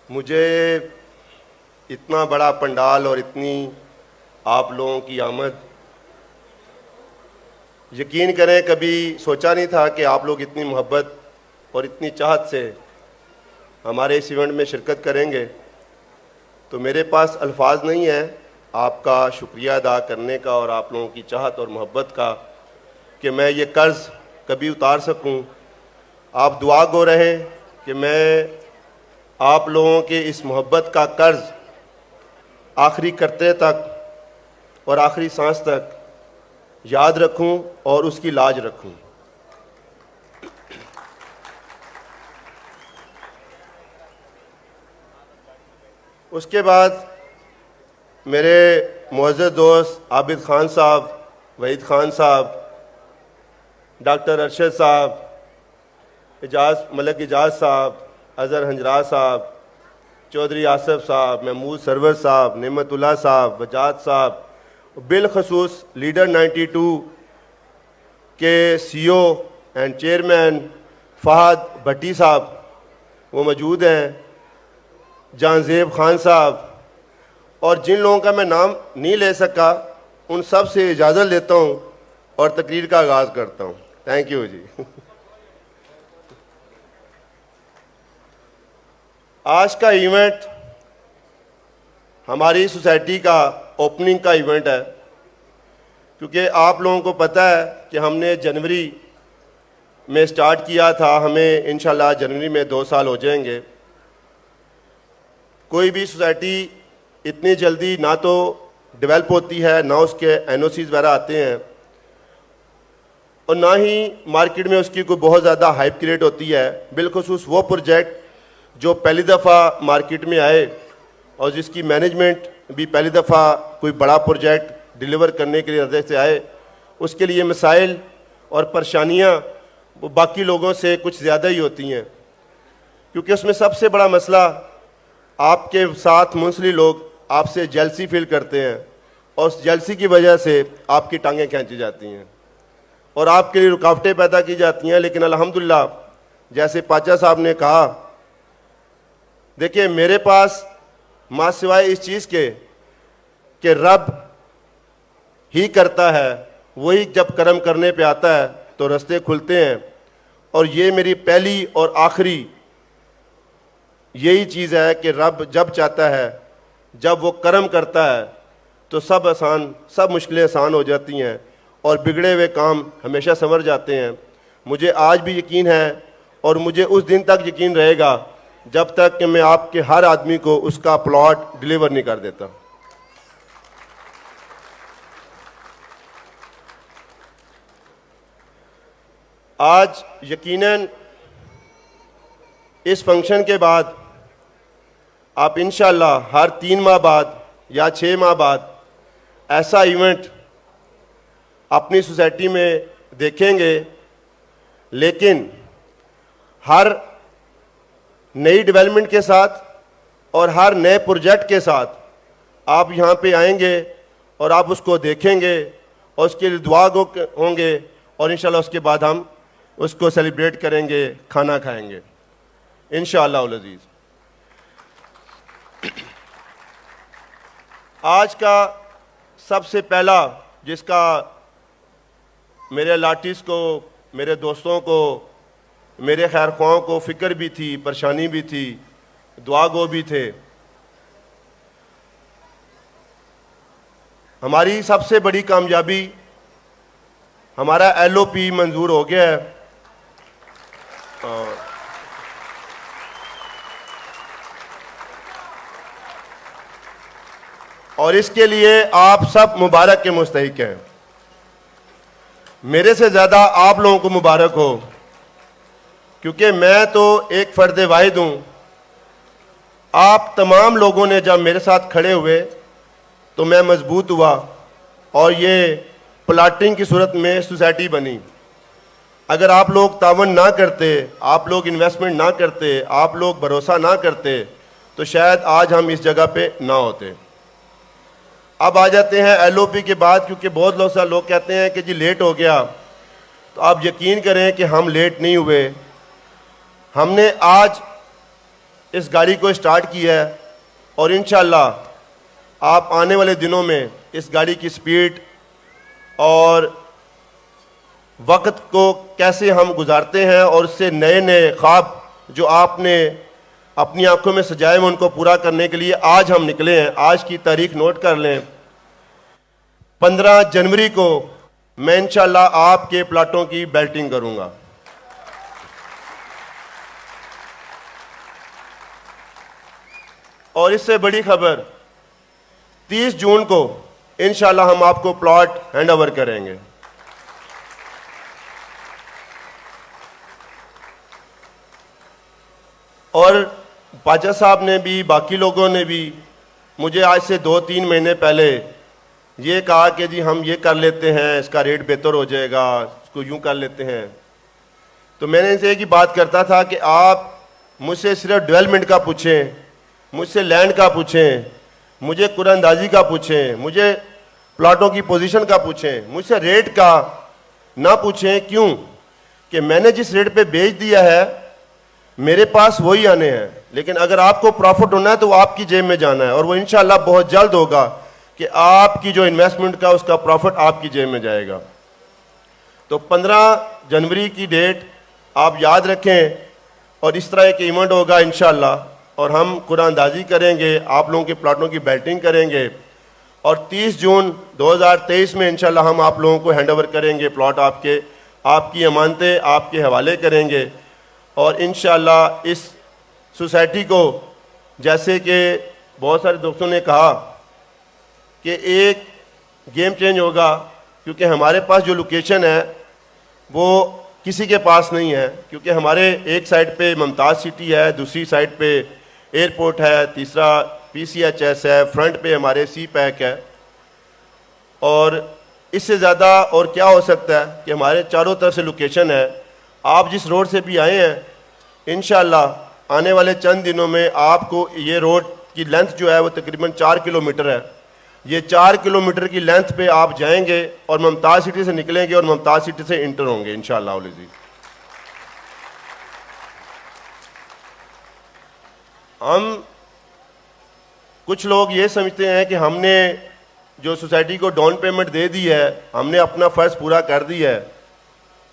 मुझे इतना बड़ा पंडाल और इतनी आप लोगों की आमद, यकीन करें कभी सोचा नहीं था कि आप लोग इतनी मोहब्बत और इतनी चाहत से हमारे इस इवेंट में शिरकत करेंगे। तो मेरे पास अल्फाज नहीं है आपका शुक्रिया अदा करने का और आप लोगों की चाहत और मोहब्बत का कि मैं ये कर्ज़ कभी उतार सकूं। आप दुआ गो रहें कि मैं आप लोगों के इस मोहब्बत का कर्ज़ आखिरी करते तक और आखिरी सांस तक याद रखूं और उसकी लाज रखूं। उसके बाद मेरे मुअज़्ज़ज़ दोस्त आबिद ख़ान साहब, वहीद ख़ान साहब, डॉक्टर अरशद साहब, मलक एजाज साहब, अज़हर हंजरा साहब, चौधरी आसफ साहब, महमूद सरवर साहब, नेमतुल्लाह साहब, वजाद साहब, बिलखसूस लीडर 92 के CEO एंड चेयरमैन फ़हद भट्टी साहब वो मौजूद हैं, जानजेब खान साहब, और जिन लोगों का मैं नाम नहीं ले सका उन सब से इजाज़त लेता हूँ और तकरीर का आगाज़ करता हूँ। थैंक यू जी। आज का इवेंट हमारी सोसाइटी का ओपनिंग का इवेंट है, क्योंकि आप लोगों को पता है कि हमने जनवरी में स्टार्ट किया था, हमें इंशाल्लाह जनवरी में 2 साल हो जाएंगे। कोई भी सोसाइटी इतनी जल्दी ना तो डेवलप होती है, ना उसके NOCs वगैरह आते हैं, और ना ही मार्केट में उसकी कोई बहुत ज़्यादा हाइप क्रिएट होती है। बिलखुसूस वो प्रोजेक्ट जो पहली दफ़ा मार्केट में आए और जिसकी मैनेजमेंट भी पहली दफ़ा कोई बड़ा प्रोजेक्ट डिलीवर करने के लिए नज़र से आए, उसके लिए मसाइल और परेशानियाँ वो बाकी लोगों से कुछ ज़्यादा ही होती हैं, क्योंकि उसमें सबसे बड़ा मसला आपके साथ मुंसली लोग आपसे जेलसी फील करते हैं और उस जेलसी की वजह से आपकी टांगें खींची जाती हैं और आपके लिए रुकावटें पैदा की जाती हैं। लेकिन अल्हम्दुलिल्लाह, जैसे पाचा साहब ने कहा, देखिए मेरे पास माँ सिवाय इस चीज़ के कि रब ही करता है, वही जब कर्म करने पे आता है तो रास्ते खुलते हैं, और ये मेरी पहली और आखिरी यही चीज़ है कि रब जब चाहता है, जब वो कर्म करता है तो सब मुश्किलें आसान हो जाती हैं और बिगड़े हुए काम हमेशा संवर जाते हैं। मुझे आज भी यकीन है और मुझे उस दिन तक यकीन रहेगा जब तक कि मैं आपके हर आदमी को उसका प्लॉट डिलीवर नहीं कर देता। आज यकीनन इस फंक्शन के बाद आप इंशाल्लाह हर 3 माह बाद या 6 माह बाद ऐसा इवेंट अपनी सोसाइटी में देखेंगे, लेकिन हर नई डेवलपमेंट के साथ और हर नए प्रोजेक्ट के साथ आप यहाँ पे आएंगे और आप उसको देखेंगे और उसके लिए दुआ होंगे, और इंशाल्लाह उसके बाद हम उसको सेलिब्रेट करेंगे, खाना खाएंगे इंशाअल्लाह उल अज़ीज़। आज का सबसे पहला जिसका मेरे लाटिस को, मेरे दोस्तों को, मेरे खैर ख्वाहों को फ़िक्र भी थी, परेशानी भी थी, दुआ गो भी थे, हमारी सबसे बड़ी कामयाबी हमारा LOP मंजूर हो गया है। और इसके लिए आप सब मुबारक के मुस्तहिक हैं। मेरे से ज़्यादा आप लोगों को मुबारक हो, क्योंकि मैं तो एक फ़र्द वाहिद हूँ। आप तमाम लोगों ने जब मेरे साथ खड़े हुए तो मैं मजबूत हुआ और ये प्लाटिंग की सूरत में सोसाइटी बनी। अगर आप लोग तावन ना करते, आप लोग इन्वेस्टमेंट ना करते, आप लोग भरोसा ना करते, तो शायद आज हम इस जगह पे ना होते। अब आ जाते हैं LOP के बाद, क्योंकि बहुत लोग कहते हैं कि जी लेट हो गया, तो आप यकीन करें कि हम लेट नहीं हुए। हमने आज इस गाड़ी को स्टार्ट किया है और इंशाअल्लाह आप आने वाले दिनों में इस गाड़ी की स्पीड और वक्त को कैसे हम गुजारते हैं और उससे नए नए ख्वाब जो आपने अपनी आंखों में सजाए हैं उनको पूरा करने के लिए आज हम निकले हैं। आज की तारीख नोट कर लें, 15 जनवरी को मैं इंशाअल्लाह आपके प्लाटों की बेल्टिंग करूंगा। और इससे बड़ी खबर, 30 जून को इंशाअल्लाह हम आपको प्लॉट हैंड ओवर करेंगे। और बाजा साहब ने भी, बाकी लोगों ने भी मुझे आज से 2-3 महीने पहले ये कहा कि जी हम ये कर लेते हैं, इसका रेट बेहतर हो जाएगा, इसको यूं कर लेते हैं। तो मैंने इनसे एक ही बात करता था कि आप मुझसे सिर्फ डेवलपमेंट का पूछें, मुझसे लैंड का पूछें, मुझे कुरानंदाजी का पूछें, मुझे प्लाटों की पोजीशन का पूछें, मुझसे रेट का ना पूछें। क्यों कि मैंने जिस रेट पे बेच दिया है मेरे पास वही आने हैं, लेकिन अगर आपको प्रॉफिट होना है तो वो आपकी जेब में जाना है और वो इंशाअल्लाह बहुत जल्द होगा कि आपकी जो इन्वेस्टमेंट का उसका प्रॉफिट आपकी जेब में जाएगा। तो 15 जनवरी की डेट आप याद रखें और इस तरह एक इवेंट होगा इंशाअल्लाह और हम कुरानंदाजी करेंगे, आप लोगों के प्लाटों की बेल्टिंग करेंगे और 30 जून 2023 में इंशाअल्लाह हम आप लोगों को हैंड ओवर करेंगे प्लॉट, आपकी अमानतें आपके हवाले करेंगे। और इंशाअल्लाह इस सोसाइटी को, जैसे कि बहुत सारे दोस्तों ने कहा कि एक गेम चेंज होगा, क्योंकि हमारे पास जो लोकेशन है वो किसी के पास नहीं है, क्योंकि हमारे एक साइड पे मुमताज़ सिटी है, दूसरी साइड पे एयरपोर्ट है, तीसरा PCHS है, फ्रंट पे हमारे सी पैक है। और इससे ज़्यादा और क्या हो सकता है कि हमारे चारों तरफ से लोकेशन है। आप जिस रोड से भी आए हैं इंशाअल्लाह आने वाले चंद दिनों में आपको ये रोड की लेंथ जो है वो तकरीबन 4 किलोमीटर है। ये 4 किलोमीटर की लेंथ पे आप जाएंगे और मुमताज़ सिटी से निकलेंगे और मुमताज़ सिटी से इंटर होंगे इंशाअल्लाह। हम कुछ लोग ये समझते हैं कि हमने जो सोसाइटी को डाउन पेमेंट दे दी है, हमने अपना फ़र्ज़ पूरा कर दिया है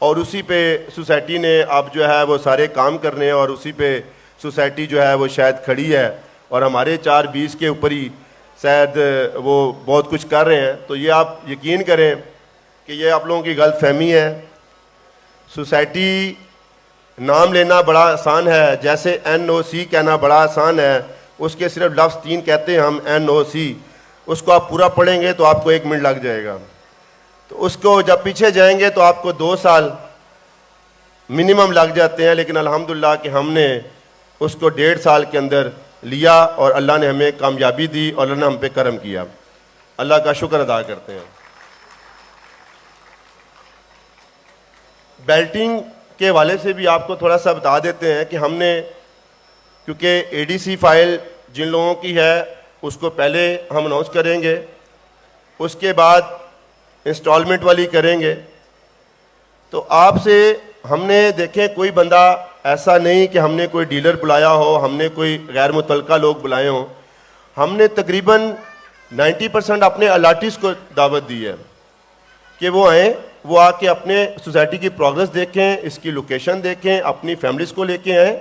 और उसी पे सोसाइटी ने अब जो है वो सारे काम करने हैं और उसी पे सोसाइटी जो है वो शायद खड़ी है और हमारे 4-20 के ऊपर ही शायद वो बहुत कुछ कर रहे हैं। तो ये आप यकीन करें कि ये आप लोगों की गलतफहमी है। सोसाइटी नाम लेना बड़ा आसान है, जैसे NOC कहना बड़ा आसान है, उसके सिर्फ लफ्ज़ 3 कहते हैं हम NOC, उसको आप पूरा पढ़ेंगे तो आपको 1 मिनट लग जाएगा। तो उसको जब पीछे जाएंगे तो आपको 2 साल मिनिमम लग जाते हैं, लेकिन अल्हम्दुलिल्लाह कि हमने उसको 1.5 साल के अंदर लिया और अल्लाह ने हमें कामयाबी दी और अल्लाह ने हम पे करम किया। अल्लाह का शुक्र अदा करते हैं। बेल्टिंग के हवाले से भी आपको थोड़ा सा बता देते हैं कि हमने, क्योंकि ADC फाइल जिन लोगों की है उसको पहले हम अनाउंस करेंगे, उसके बाद इंस्टॉलमेंट वाली करेंगे। तो आपसे हमने देखें कोई बंदा ऐसा नहीं कि हमने कोई डीलर बुलाया हो, हमने कोई गैर मुतल्लका लोग बुलाए हों। हमने तकरीबन 90% अपने अलाटीज़ को दावत दी है कि वो आएँ, वो आके अपने सोसाइटी की प्रोग्रेस देखें, इसकी लोकेशन देखें, अपनी फैमिलीज़ को लेके आएँ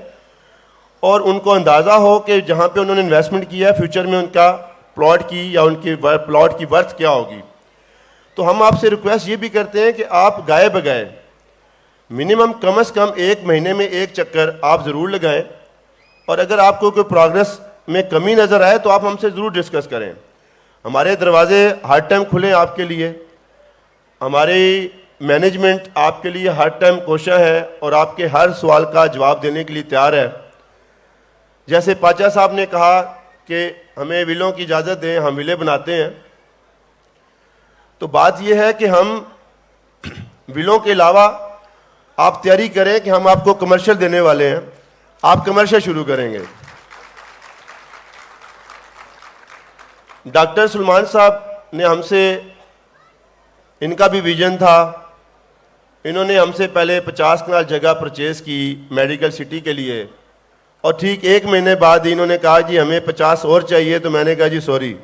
और उनको अंदाज़ा हो कि जहाँ पे उन्होंने इन्वेस्टमेंट किया है फ्यूचर में उनका प्लॉट की या उनकी प्लॉट की वर्थ क्या होगी। तो हम आपसे रिक्वेस्ट ये भी करते हैं कि आप गाए बगाए मिनिमम कम से कम 1 महीने में 1 चक्कर आप ज़रूर लगाएं और अगर आपको कोई प्रोग्रेस में कमी नज़र आए तो आप हमसे ज़रूर डिस्कस करें। हमारे दरवाजे हर टाइम खुले आपके लिए, हमारी मैनेजमेंट आपके लिए हर टाइम कोशा है और आपके हर सवाल का जवाब देने के लिए तैयार है। जैसे पाचा साहब ने कहा कि हमें विलों की इजाज़त दें, हम विले बनाते हैं, तो बात यह है कि हम विलों के अलावा आप तैयारी करें कि हम आपको कमर्शियल देने वाले हैं, आप कमर्शियल शुरू करेंगे। डॉक्टर सलमान साहब ने हमसे, इनका भी विजन था, इन्होंने हमसे पहले 50 कनाल जगह परचेज़ की मेडिकल सिटी के लिए और ठीक 1 महीने बाद इन्होंने कहा जी हमें 50 और चाहिए, तो मैंने कहा जी सॉरी,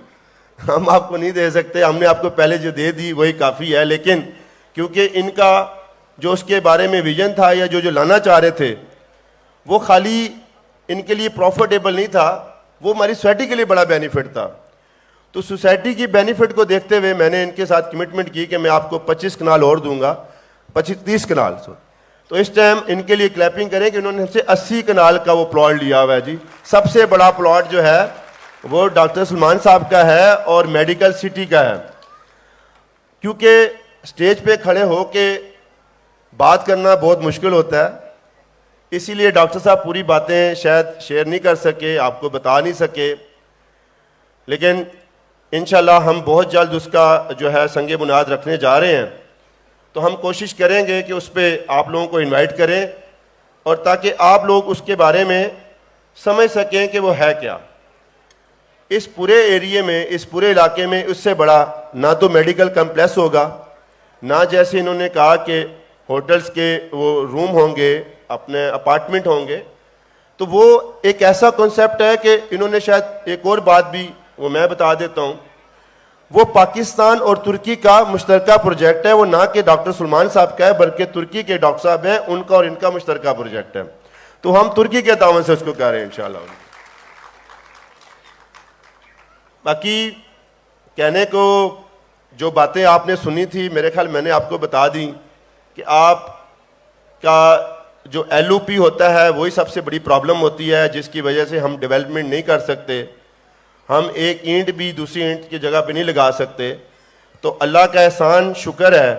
हम आपको नहीं दे सकते, हमने आपको पहले जो दे दी वही काफ़ी है। लेकिन क्योंकि इनका जो उसके बारे में विजन था या जो लाना चाह रहे थे वो खाली इनके लिए प्रॉफिटेबल नहीं था, वो हमारी सोसाइटी के लिए बड़ा बेनिफिट था। तो सोसाइटी की बेनिफिट को देखते हुए मैंने इनके साथ कमिटमेंट की कि मैं आपको 25 कनाल और दूंगा, 30 कनाल। तो इस टाइम इनके लिए क्लैपिंग करें कि उन्होंने हमसे 80 कनाल का वो प्लॉट लिया हुआ है जी। सबसे बड़ा प्लॉट जो है वो डॉक्टर सलमान साहब का है और मेडिकल सिटी का है। क्योंकि स्टेज पे खड़े होके बात करना बहुत मुश्किल होता है, इसीलिए डॉक्टर साहब पूरी बातें शायद शेयर नहीं कर सके, आपको बता नहीं सके, लेकिन इंशाल्लाह हम बहुत जल्द उसका जो है संगे बुनियाद रखने जा रहे हैं। तो हम कोशिश करेंगे कि उस पर आप लोगों को इनवाइट करें और ताकि आप लोग उसके बारे में समझ सकें कि वो है क्या। इस पूरे एरिए में, इस पूरे इलाके में उससे बड़ा ना तो मेडिकल कम्प्लेक्स होगा, ना जैसे इन्होंने कहा कि होटल्स के वो रूम होंगे, अपने अपार्टमेंट होंगे। तो वो एक ऐसा कॉन्सेप्ट है कि इन्होंने शायद एक और बात भी वो मैं बता देता हूँ, वो पाकिस्तान और तुर्की का मुश्तरका प्रोजेक्ट है। वो ना कि डॉक्टर सलमान साहब का है बल्कि तुर्की के डॉक्टर साहब हैं, उनका और इनका मुश्तरका प्रोजेक्ट है। तो हम तुर्की के तावन से उसको कर रहे हैं इंशाल्लाह। बाकी कहने को जो बातें आपने सुनी थी, मेरे ख्याल मैंने आपको बता दी कि आपका जो LOP होता है वही सबसे बड़ी प्रॉब्लम होती है, जिसकी वजह से हम डेवलपमेंट नहीं कर सकते। हम एक ईंट भी दूसरी ईंट की जगह पे नहीं लगा सकते। तो अल्लाह का एहसान शुक्र है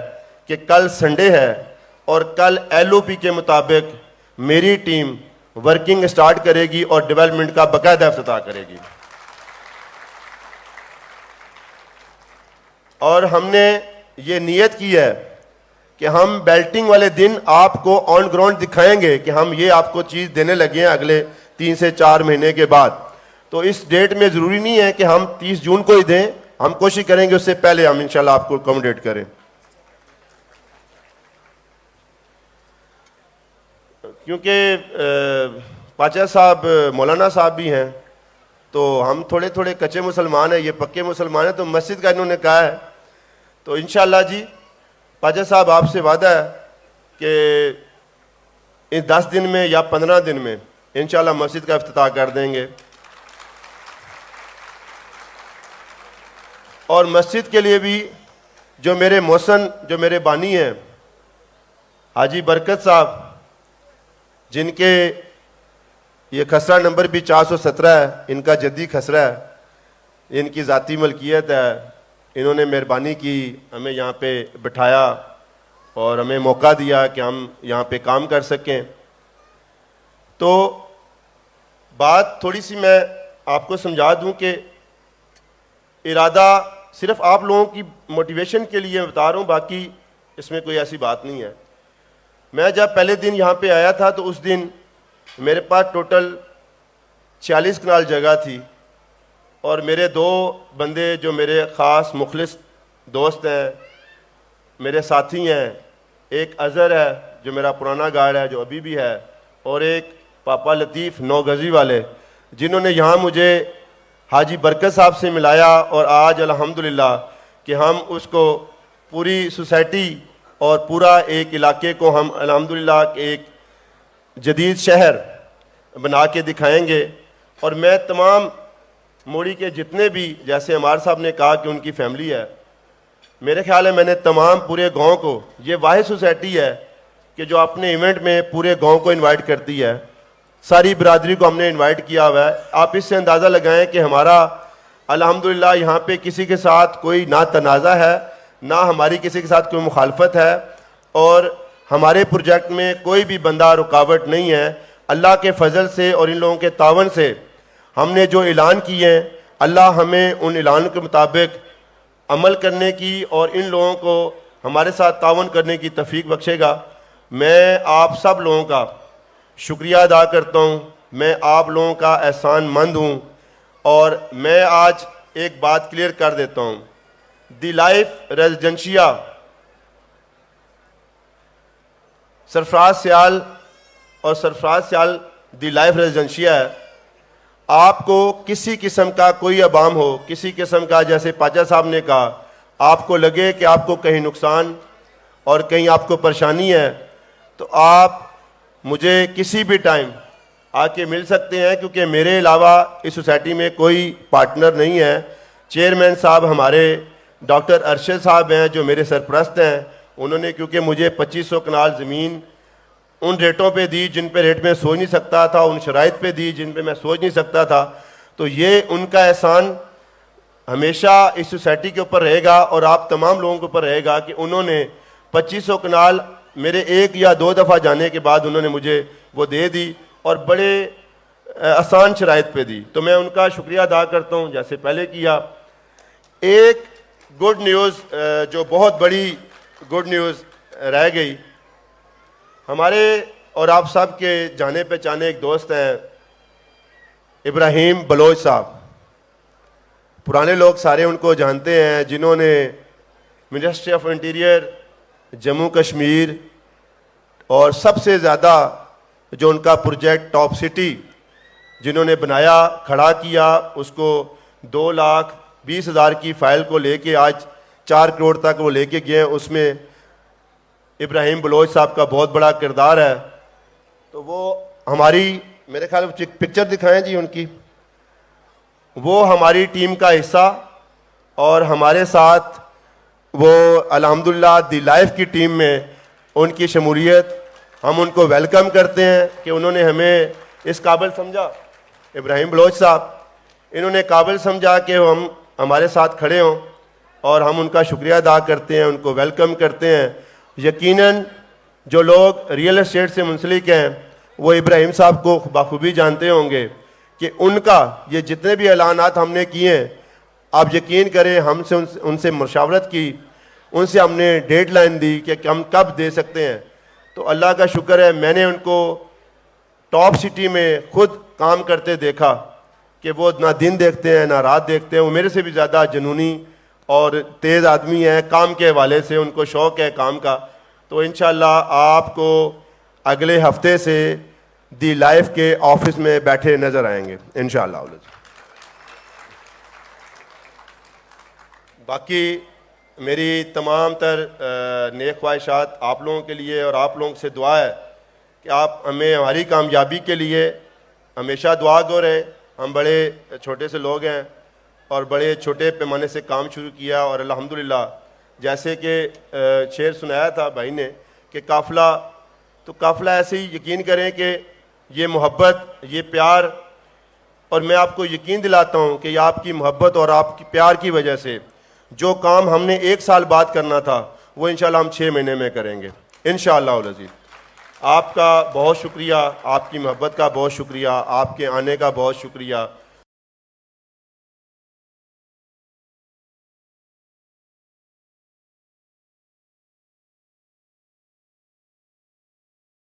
कि कल संडे है और कल LOP के मुताबिक मेरी टीम वर्किंग स्टार्ट करेगी और डेवलपमेंट का बाकायदा इफ्तिताह करेगी। और हमने ये नियत की है कि हम बेल्टिंग वाले दिन आपको ऑन ग्राउंड दिखाएंगे कि हम ये आपको चीज़ देने लगे हैं अगले 3 से 4 महीने के बाद। तो इस डेट में ज़रूरी नहीं है कि हम 30 जून को ही दें, हम कोशिश करेंगे उससे पहले हम इंशाल्लाह आपको अकोमोडेट करें। क्योंकि पाचा साहब मौलाना साहब भी हैं, तो हम थोड़े थोड़े कच्चे मुसलमान हैं, ये पक्के मुसलमान हैं। तो मस्जिद का इन्होंने कहा है, तो इंशाल्लाह जी पाजा साहब आपसे वादा है कि इन 10 दिन में या 15 दिन में इंशाल्लाह मस्जिद का इफ्तिताह कर देंगे। और मस्जिद के लिए भी जो मेरे मौसन, जो मेरे बानी हैं हाजी बरकत साहब, जिनके ये खसरा नंबर भी 417 है, इनका जद्दी खसरा है, इनकी ज़ाती मलकियत है। इन्होंने मेहरबानी की, हमें यहाँ पे बिठाया और हमें मौका दिया कि हम यहाँ पे काम कर सकें। तो बात थोड़ी सी मैं आपको समझा दूं कि इरादा सिर्फ आप लोगों की मोटिवेशन के लिए बता रहा हूँ, बाकी इसमें कोई ऐसी बात नहीं है। मैं जब पहले दिन यहाँ पे आया था तो उस दिन मेरे पास टोटल 46 कनाल जगह थी और मेरे 2 बंदे जो मेरे ख़ास मुखलिस दोस्त हैं, मेरे साथी हैं, एक अज़हर है जो मेरा पुराना गार्ड है जो अभी भी है, और एक पापा लतीफ़ 9 गज़ी वाले, जिन्होंने यहाँ मुझे हाजी बरकत साहब से मिलाया। और आज अल्हम्दुलिल्लाह कि हम उसको पूरी सोसाइटी और पूरा एक इलाके को हम अल्हम्दुलिल्लाह एक जदीद शहर बना के दिखाएंगे। और मैं तमाम मोड़ी के जितने भी, जैसे अमार साहब ने कहा कि उनकी फैमिली है, मेरे ख्याल है मैंने तमाम पूरे गांव को, ये वाहिद सोसाइटी है कि जो अपने इवेंट में पूरे गांव को इनवाइट करती है, सारी बिरादरी को हमने इनवाइट किया हुआ है। आप इससे अंदाज़ा लगाएं कि हमारा अल्हम्दुलिल्लाह यहाँ पे किसी के साथ कोई ना तनाज़ा है, ना हमारी किसी के साथ कोई मुखालफत है, और हमारे प्रोजेक्ट में कोई भी बंदा रुकावट नहीं है। अल्लाह के फजल से और इन लोगों के तावन से हमने जो ऐलान किए हैं, अल्लाह हमें उन ऐलान के मुताबिक अमल करने की और इन लोगों को हमारे साथ तावन करने की तौफीक बख्शेगा। मैं आप सब लोगों का शुक्रिया अदा करता हूँ, मैं आप लोगों का एहसान मंद हूँ। और मैं आज एक बात क्लियर कर देता हूँ, दी लाइफ रेजिडेंशिया सरफराज सियाल और सरफराज सियाल दी लाइफ रेजिडेंशिया है, आपको किसी किस्म का कोई अबाम हो, किसी किस्म का, जैसे पाचा साहब ने कहा, आपको लगे कि आपको कहीं नुकसान और कहीं आपको परेशानी है, तो आप मुझे किसी भी टाइम आके मिल सकते हैं, क्योंकि मेरे अलावा इस सोसाइटी में कोई पार्टनर नहीं है। चेयरमैन साहब हमारे डॉक्टर अरशद साहब हैं जो मेरे सरपरस्त हैं, उन्होंने क्योंकि मुझे 2500 कनाल ज़मीन उन रेटों पे दी जिन पे रेट में सोच नहीं सकता था, उन शराइत पे दी जिन पे मैं सोच नहीं सकता था, तो ये उनका एहसान हमेशा इस सोसाइटी के ऊपर रहेगा और आप तमाम लोगों के ऊपर रहेगा कि उन्होंने 2500 कनाल मेरे एक या दो दफ़ा जाने के बाद उन्होंने मुझे वो दे दी और बड़े आसान शराइत पे दी, तो मैं उनका शुक्रिया अदा करता हूँ जैसे पहले किया। एक गुड न्यूज़ जो बहुत बड़ी गुड न्यूज़ रह गई, हमारे और आप सब के जाने पहचाने एक दोस्त हैं इब्राहिम बलोच साहब, पुराने लोग सारे उनको जानते हैं, जिन्होंने ministry of interior Jammu Kashmir और सबसे ज़्यादा जो उनका प्रोजेक्ट टॉप सिटी जिन्होंने बनाया, खड़ा किया, उसको 2,20,000 की फ़ाइल को लेके आज 4 करोड़ तक वो लेके गए, उसमें इब्राहिम बलोच साहब का बहुत बड़ा किरदार है। तो वो हमारी, मेरे ख्याल में पिक्चर दिखाएं जी उनकी, वो हमारी टीम का हिस्सा और हमारे साथ वो अल्हम्दुलिल्लाह दी लाइफ की टीम में उनकी शमूलियत, हम उनको वेलकम करते हैं कि उन्होंने हमें इस काबिल समझा। इब्राहिम बलोच साहब, इन्होंने काबिल समझा कि हम हमारे साथ खड़े हों और हम उनका शुक्रिया अदा करते हैं, उनको वेलकम करते हैं। यकीनन जो लोग रियल एस्टेट से मुंसलिक हैं वो इब्राहिम साहब को बाखूबी जानते होंगे कि उनका ये जितने भी ऐलानात हमने किए हैं, आप यकीन करें हमसे उनसे मशावरत की, उनसे हमने डेडलाइन दी कि हम कब दे सकते हैं। तो अल्लाह का शुक्र है, मैंने उनको टॉप सिटी में खुद काम करते देखा कि वो ना दिन देखते हैं ना रात देखते हैं। वो मेरे से भी ज़्यादा जुनूनी और तेज़ आदमी है काम के हवाले से, उनको शौक़ है काम का। तो इंशाअल्लाह आपको अगले हफ्ते से दी लाइफ के ऑफिस में बैठे नज़र आएंगे इंशाअल्लाह। बाकी मेरी तमाम तर नेक ख्वाहिशात आप लोगों के लिए और आप लोगों से दुआ है कि आप हमें हमारी कामयाबी के लिए हमेशा दुआ गो रहे। हम बड़े छोटे से लोग हैं और बड़े छोटे पैमाने से काम शुरू किया और अल्हम्दुलिल्लाह जैसे कि शेर सुनाया था भाई ने कि काफ़िला, तो काफ़िला ऐसे ही यकीन करें कि ये मोहब्बत, ये प्यार, और मैं आपको यकीन दिलाता हूँ कि आपकी मोहब्बत और आपकी प्यार की वजह से जो काम हमने 1 साल बाद करना था वो इंशाल्लाह हम 6 महीने में करेंगे इंशाअल्लाह अज़ीज़। आपका बहुत शुक्रिया, आपकी मोहब्बत का बहुत शुक्रिया, आपके आने का बहुत शुक्रिया।